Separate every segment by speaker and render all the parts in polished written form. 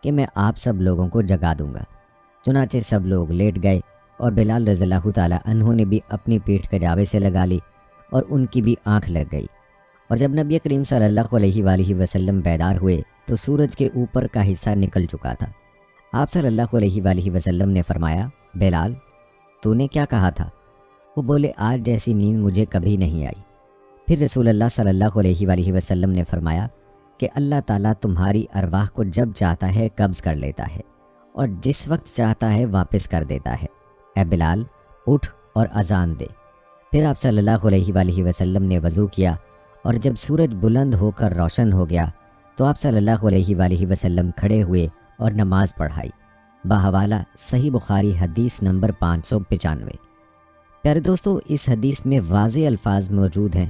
Speaker 1: کہ میں آپ سب لوگوں کو جگا دوں گا۔ چنانچہ سب لوگ لیٹ گئے اور بلال رضی اللہ تعالیٰ عنہ نے بھی اپنی پیٹھ کجاوے سے لگا لی اور ان کی بھی آنکھ لگ گئی۔ اور جب نبی کریم صلی اللہ علیہ وآلہ وسلم بیدار ہوئے تو سورج کے اوپر کا حصہ نکل چکا تھا۔ آپ صلی اللہ علیہ وآلہ وسلم نے فرمایا، بلال تو نے کیا کہا تھا؟ وہ بولے، آج جیسی نیند مجھے کبھی نہیں آئی۔ پھر رسول اللہ صلی اللہ علیہ وآلہ وسلم نے فرمایا کہ اللہ تعالیٰ تمہاری ارواح کو جب چاہتا ہے قبض کر لیتا ہے اور جس وقت چاہتا ہے واپس کر دیتا ہے۔ اے بلال اٹھ اور اذان دے۔ پھر آپ صلی اللہ علیہ وآلہ وسلم نے وضو کیا اور جب سورج بلند ہو کر روشن ہو گیا تو آپ صلی اللہ علیہ وآلہ وسلم کھڑے ہوئے اور نماز پڑھائی۔ بحوالہ صحیح بخاری حدیث نمبر 595۔ پیارے دوستو، اس حدیث میں واضح الفاظ موجود ہیں،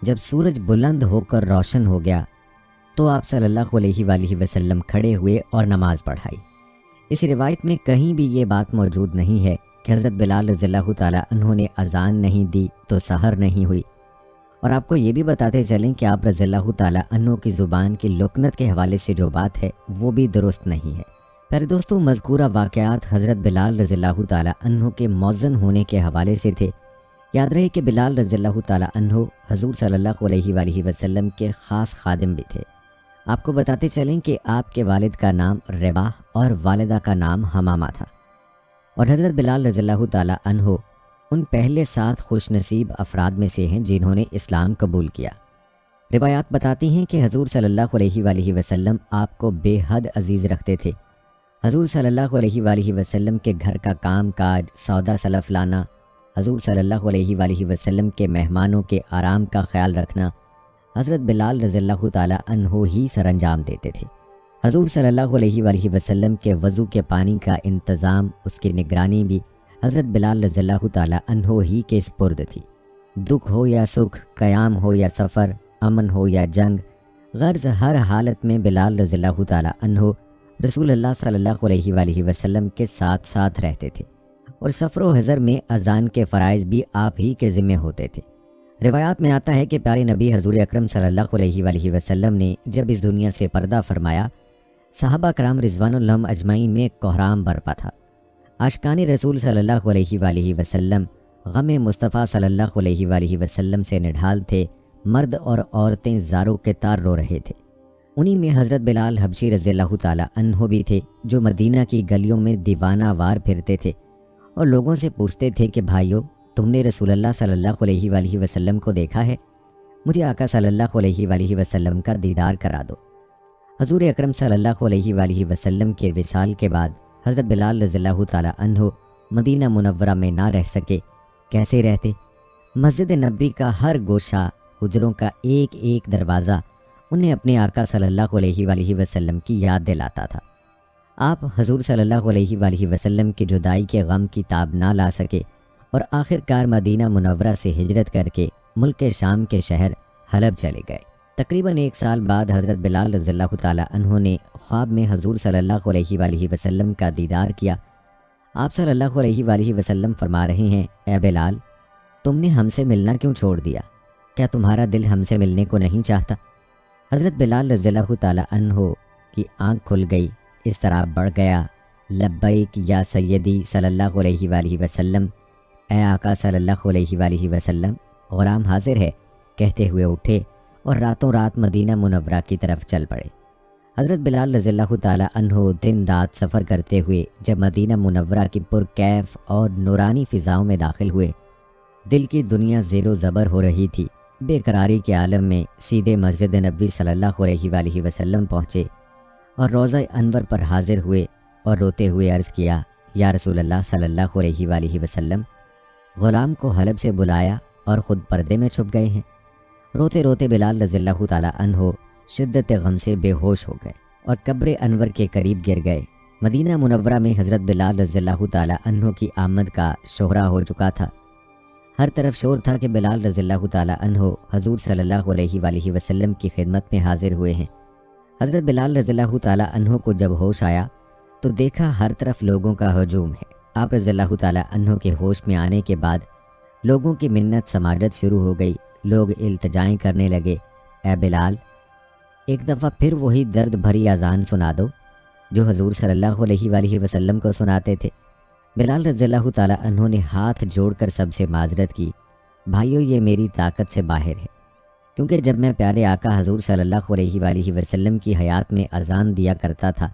Speaker 1: جب سورج بلند ہو کر روشن ہو گیا تو آپ صلی اللہ علیہ وآلہ وسلم کھڑے ہوئے اور نماز پڑھائی۔ اس روایت میں کہیں بھی یہ بات موجود نہیں ہے کہ حضرت بلال رضی اللہ تعالیٰ عنہ نے اذان نہیں دی تو سحر نہیں ہوئی۔ اور آپ کو یہ بھی بتاتے چلیں کہ آپ رضی اللہ تعالیٰ عنہ کی زبان کی لکنت کے حوالے سے جو بات ہے وہ بھی درست نہیں ہے۔ پیارے دوستو، مذکورہ واقعات حضرت بلال رضی اللہ تعالیٰ عنہ کے مؤذن ہونے کے حوالے سے تھے۔ یاد رہے کہ بلال رضی اللہ تعالیٰ عنہ حضور صلی اللہ علیہ وآلہ وسلم کے خاص خادم بھی تھے۔ آپ کو بتاتے چلیں کہ آپ کے والد کا نام رباح اور والدہ کا نام حمامہ تھا، اور حضرت بلال رضی اللہ تعالیٰ عنہ ان پہلے 7 خوش نصیب افراد میں سے ہیں جنہوں نے اسلام قبول کیا۔ روایات بتاتی ہیں کہ حضور صلی اللہ علیہ وآلہ وسلم آپ کو بے حد عزیز رکھتے تھے۔ حضور صلی اللہ علیہ وآلہ وسلم کے گھر کا کام کاج، سودا سلف لانا، حضور صلی اللہ علیہ وآلہ وسلم کے مہمانوں کے آرام کا خیال رکھنا حضرت بلال رضی اللہ تعالیٰ عنہ ہی سر انجام دیتے تھے۔ حضور صلی اللہ علیہ وآلہ وسلم کے وضو کے پانی کا انتظام، اس کی نگرانی بھی حضرت بلال رضی اللہ تعالیٰ عنہ ہی کے سپرد تھی۔ دکھ ہو یا سکھ، قیام ہو یا سفر، امن ہو یا جنگ، غرض ہر حالت میں بلال رضی اللہ تعالیٰ عنہ رسول اللہ صلی اللہ علیہ وآلہ وسلم کے ساتھ ساتھ رہتے تھے، اور سفر و حضر میں اذان کے فرائض بھی آپ ہی کے ذمہ ہوتے تھے۔ روایات میں آتا ہے کہ پیارے نبی حضور اکرم صلی اللہ علیہ وآلہ وسلم نے جب اس دنیا سے پردہ فرمایا، صحابہ کرام رضوان اللہ اجمعین میں کوہرام برپا تھا۔ عاشقان رسول صلی اللہ علیہ وآلہ وسلم غم مصطفیٰ صلی اللہ علیہ وآلہ وسلم سے نڈھال تھے، مرد اور عورتیں زاروں کے تار رو رہے تھے۔ انہی میں حضرت بلال حبشی رضی اللہ تعالیٰ عنہ بھی تھے، جو مدینہ کی گلیوں میں دیوانہ وار پھرتے تھے اور لوگوں سے پوچھتے تھے کہ بھائیو، تم نے رسول اللہ صلی اللہ علیہ وآلہ وسلم کو دیکھا ہے؟ مجھے آقا صلی اللہ علیہ وآلہ وسلم کا دیدار کرا دو۔ حضور اکرم صلی اللہ علیہ وآلہ وسلم کے وصال کے بعد حضرت بلال رضی اللہ تعالیٰ عنہ مدینہ منورہ میں نہ رہ سکے۔ کیسے رہتے؟ مسجد نبی کا ہر گوشہ، حجروں کا ایک ایک دروازہ انہیں اپنے آقا صلی اللہ علیہ وآلہ وسلم کی یاد دلاتا تھا۔ آپ حضور صلی اللہ علیہ وآلہ وسلم کی جدائی کے غم کی تاب نہ لا سکے اور آخر کار مدینہ منورہ سے ہجرت کر کے ملک شام کے شہر حلب چلے گئے۔ تقریباً 1 سال بعد حضرت بلال رضی اللہ تعالیٰ عنہ نے خواب میں حضور صلی اللہ علیہ وآلہ وسلم کا دیدار کیا۔ آپ صلی اللہ علیہ وآلہ وسلم فرما رہے ہیں، اے بلال، تم نے ہم سے ملنا کیوں چھوڑ دیا؟ کیا تمہارا دل ہم سے ملنے کو نہیں چاہتا؟ حضرت بلال رضی اللہ تعالیٰ عنہ کی آنکھ کھل گئی، اس طرح بڑھ گیا، لبیک یا سیدی صلی اللہ علیہ وآلہ وسلم، اے آقا صلی اللہ علیہ وآلہ وسلم، غلام حاضر ہے، کہتے ہوئے اٹھے اور راتوں رات مدینہ منورہ کی طرف چل پڑے۔ حضرت بلال رضی اللہ تعالیٰ عنہ دن رات سفر کرتے ہوئے جب مدینہ منورہ کی پرکیف اور نورانی فضاؤں میں داخل ہوئے، دل کی دنیا زیر و زبر ہو رہی تھی۔ بے قراری کے عالم میں سیدھے مسجد نبی صلی اللہ علیہ وآلہ وسلم پہنچے اور روضہ انور پر حاضر ہوئے اور روتے ہوئے عرض کیا، یا رسول اللہ صلی اللہ علیہ وآلہ وسلم، غلام کو حلب سے بلایا اور خود پردے میں چھپ گئے ہیں۔ روتے روتے بلال رضی اللہ تعالیٰ عنہ شدت غم سے بے ہوش ہو گئے اور قبر انور کے قریب گر گئے۔ مدینہ منورہ میں حضرت بلال رضی اللہ تعالیٰ عنہ کی آمد کا شہرہ ہو چکا تھا۔ ہر طرف شور تھا کہ بلال رضی اللہ تعالیٰ عنہ حضور صلی اللہ علیہ وآلہ وسلم کی خدمت میں حاضر ہوئے ہیں۔ حضرت بلال رضی اللہ تعالیٰ عنہ کو جب ہوش آیا تو دیکھا ہر طرف لوگوں کا ہجوم ہے۔ آپ رضی اللہ تعالیٰ عنہ کے ہوش میں آنے کے بعد لوگوں کی منت سماجت شروع ہو گئی۔ لوگ التجائیں کرنے لگے، اے بلال، ایک دفعہ پھر وہی درد بھری اذان سنا دو۔ جو حضور صلی اللہ علیہ وآلہ وسلم کو سناتے تھے۔ بلال رضی اللہ تعالیٰ عنہ نے ہاتھ جوڑ کر سب سے معذرت کی، بھائیو یہ میری طاقت سے باہر ہے، کیونکہ جب میں پیارے آقا حضور صلی اللہ علیہ وآلہ وسلم کی حیات میں اذان دیا کرتا تھا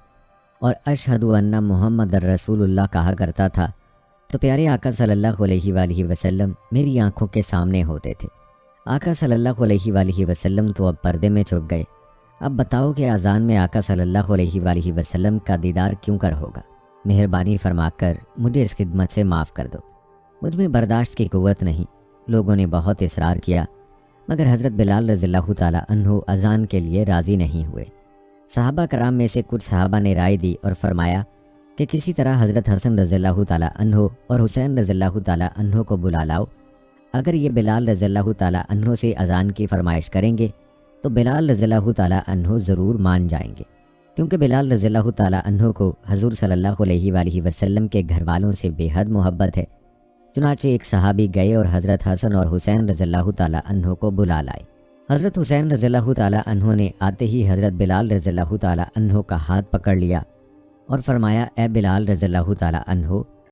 Speaker 1: اور اشہد ان محمد رسول اللہ کہا کرتا تھا تو پیارے آقا صلی اللہ علیہ وآلہ وسلم میری آنکھوں کے سامنے ہوتے تھے۔ آقا صلی اللہ علیہ وآلہ وسلم تو اب پردے میں چھپ گئے، اب بتاؤ کہ اذان میں آقا صلی اللہ علیہ وآلہ وسلم کا دیدار کیوں کر ہوگا؟ مہربانی فرما کر مجھے اس خدمت سے معاف کر دو، مجھ میں برداشت کی قوت نہیں۔ لوگوں نے بہت اصرار کیا مگر حضرت بلال رضی اللہ تعالیٰ عنہ اذان کے لیے راضی نہیں ہوئے۔ صحابہ کرام میں سے کچھ صحابہ نے رائے دی اور فرمایا کہ کسی طرح حضرت حسن رضی اللہ تعالیٰ عنہ اور حسین رضی اللہ تعالیٰ عنہ کو بلا لاؤ، اگر یہ بلال رضی اللہ تعالیٰ عنہ سے اذان کی فرمائش کریں گے تو بلال رضی اللہ تعالیٰ عنہ ضرور مان جائیں گے، کیونکہ بلال رضی اللہ تعالیٰ عنہ کو حضور صلی اللہ علیہ وآلہ وسلم کے گھر والوں سے بے حد محبت ہے۔ چنانچہ ایک صحابی گئے اور حضرت حسن اور حسین رضی اللہ تعالیٰ عنہ کو بلا لائے۔ حضرت حسین رضی اللہ تعالیٰ عنہ نے آتے ہی حضرت بلال رضی اللہ تعالیٰ عنہ کا ہاتھ پکڑ لیا اور فرمایا، اے بلال رضی اللہ تعالیٰ عنہ،